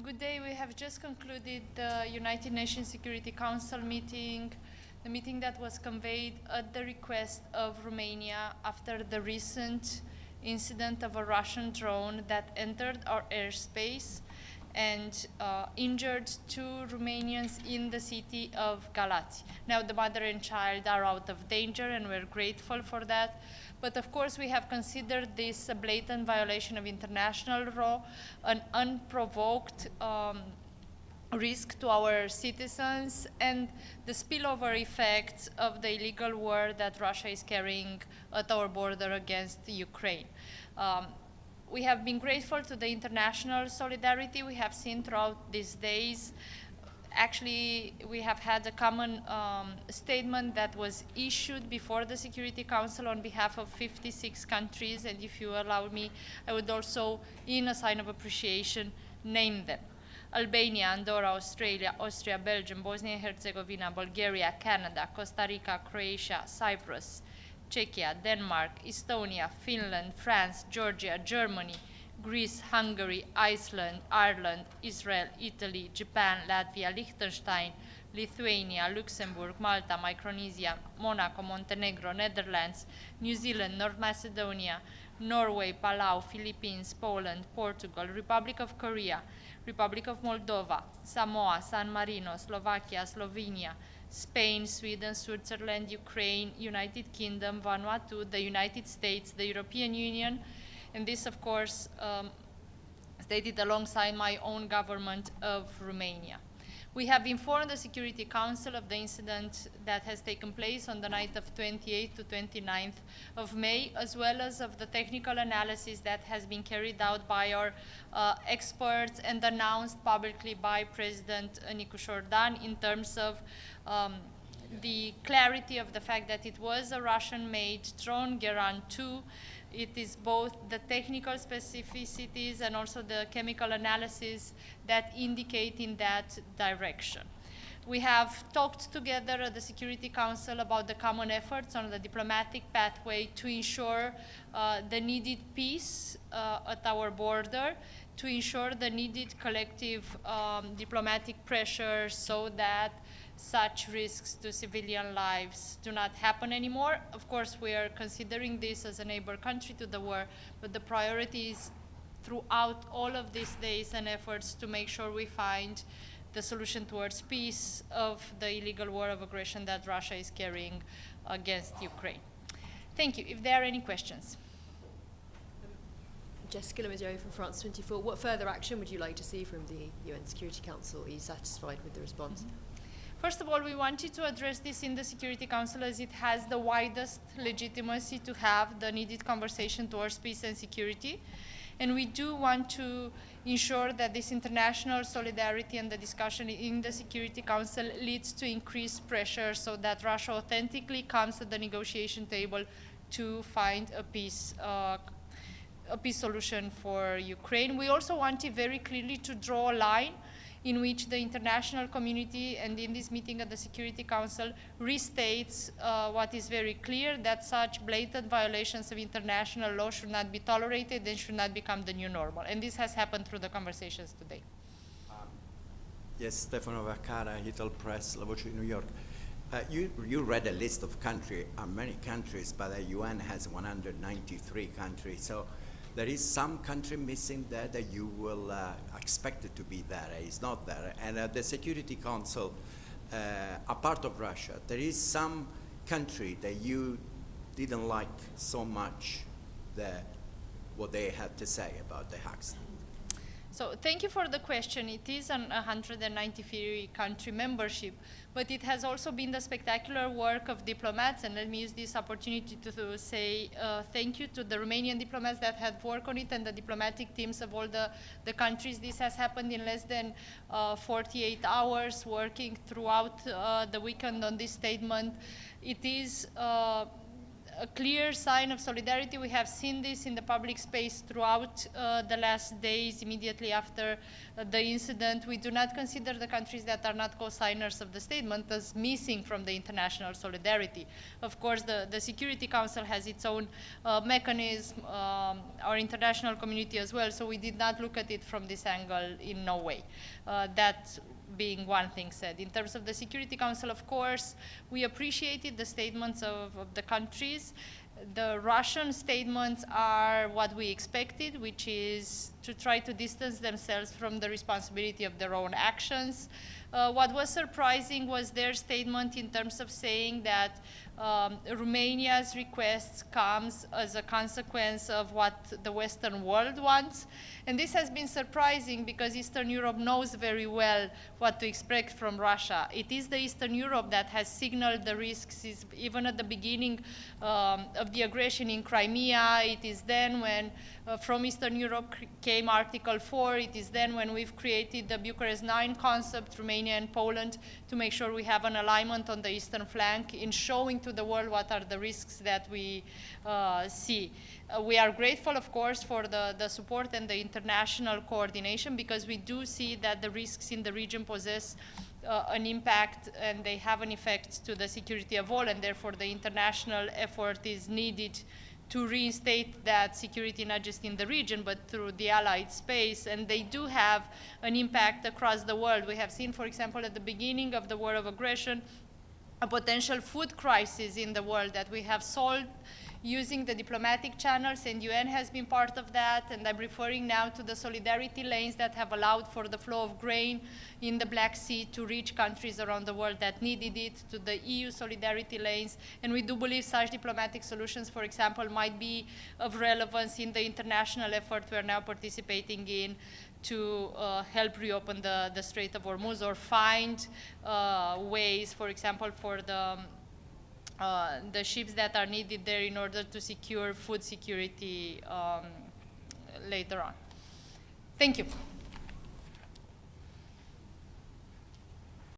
Good day. We have just concluded the United Nations Security Council meeting, the meeting that was convened at the request of Romania after the recent incident of a Russian drone that entered our airspace and injured 2 Romanians in the city of Galați. Now the mother and child are out of danger and we're grateful for that. But of course we have considered this a blatant violation of international law, an unprovoked risk to our citizens, and the spillover effects of the illegal war that Russia is carrying at our border against Ukraine. We have been grateful to the international solidarity we have seen throughout these days. Actually, we have had a common statement that was issued before the Security Council on behalf of 56 countries, and if you allow me, I would also, in a sign of appreciation, name them. Albania, Andorra, Australia, Austria, Belgium, Bosnia and Herzegovina, Bulgaria, Canada, Costa Rica, Croatia, Cyprus, Czechia, Denmark, Estonia, Finland, France, Georgia, Germany, Greece, Hungary, Iceland, Ireland, Israel, Italy, Japan, Latvia, Liechtenstein, Lithuania, Luxembourg, Malta, Micronesia, Monaco, Montenegro, Netherlands, New Zealand, North Macedonia, Norway, Palau, Philippines, Poland, Portugal, Republic of Korea, Republic of Moldova, Samoa, San Marino, Slovakia, Slovenia, Spain, Sweden, Switzerland, Ukraine, United Kingdom, Vanuatu, the United States, the European Union, and this, of course, stated alongside my own government of Romania. We have informed the Security Council of the incident that has taken place on the night of 28th to 29th of May, as well as of the technical analysis that has been carried out by our experts and announced publicly by President Nicu Șordan in terms of the clarity of the fact that it was a Russian-made drone, Geran 2. It is both the technical specificities and also the chemical analysis that indicate in that direction. We have talked together at the Security Council about the common efforts on the diplomatic pathway to ensure the needed peace at our border, to ensure the needed collective diplomatic pressure so that such risks to civilian lives do not happen anymore. Of course, we are considering this as a neighbor country to the war, but the priority is throughout all of these days and efforts to make sure we find the solution towards peace of the illegal war of aggression that Russia is carrying against Ukraine. Thank you. If there are any questions. Jessica Lamizio from France 24. What further action would you like to see from the UN Security Council? Are you satisfied with the response? First of all, we wanted to address this in the Security Council as it has the widest legitimacy to have the needed conversation towards peace and security. And we do want to ensure that this international solidarity and the discussion in the Security Council leads to increased pressure so that Russia authentically comes to the negotiation table to find a peace solution for Ukraine. We also wanted very clearly to draw a line in which the international community, and in this meeting at the Security Council, restates what is very clear, that such blatant violations of international law should not be tolerated and should not become the new normal. And this has happened through the conversations today. Yes, Stefano Vaccara, Hill Press, La Voce, New York. You read a list of countries, many countries, but the UN has 193 countries. So there is some country missing there that you will expect it to be there. It's not there. And at the Security Council, apart of Russia, there is some country that you didn't like so much what they had to say about the accident. So thank you for the question. It is an 193 country membership, but it has also been the spectacular work of diplomats, and let me use this opportunity to say thank you to the Romanian diplomats that had worked on it and the diplomatic teams of all the countries. This has happened in less than 48 hours, working throughout the weekend on this statement. It is a clear sign of solidarity. We have seen this in the public space throughout the last days immediately after the incident. We do not consider the countries that are not co-signers of the statement as missing from the international solidarity. Of course, the Security Council has its own mechanism, our international community as well, so we did not look at it from this angle in no way. That being one thing said. In terms of the Security Council, of course, we appreciated the statements of the countries. The Russian statements are what we expected, which is to try to distance themselves from the responsibility of their own actions. What was surprising was their statement in terms of saying that Romania's request comes as a consequence of what the Western world wants. And this has been surprising because Eastern Europe knows very well what to expect from Russia. It is the Eastern Europe that has signaled the risks even at the beginning of the aggression in Crimea. It is then when from Eastern Europe came Article 4. It is then when we've created the Bucharest 9 concept, Romania and Poland, to make sure we have an alignment on the eastern flank in showing to the world what are the risks that we see. We are grateful, of course, for the support and the international coordination, because we do see that the risks in the region possess an impact and they have an effect to the security of all, and therefore the international effort is needed to reinstate that security not just in the region but through the allied space, and they do have an impact across the world. We have seen, for example, at the beginning of the war of aggression, a potential food crisis in the world that we have solved using the diplomatic channels, and UN has been part of that, and I'm referring now to the solidarity lanes that have allowed for the flow of grain in the Black Sea to reach countries around the world that needed it, to the EU solidarity lanes, and we do believe such diplomatic solutions, for example, might be of relevance in the international effort we are now participating in to help reopen the Strait of Hormuz, or find ways, for example, for the ships that are needed there in order to secure food security later on. Thank you.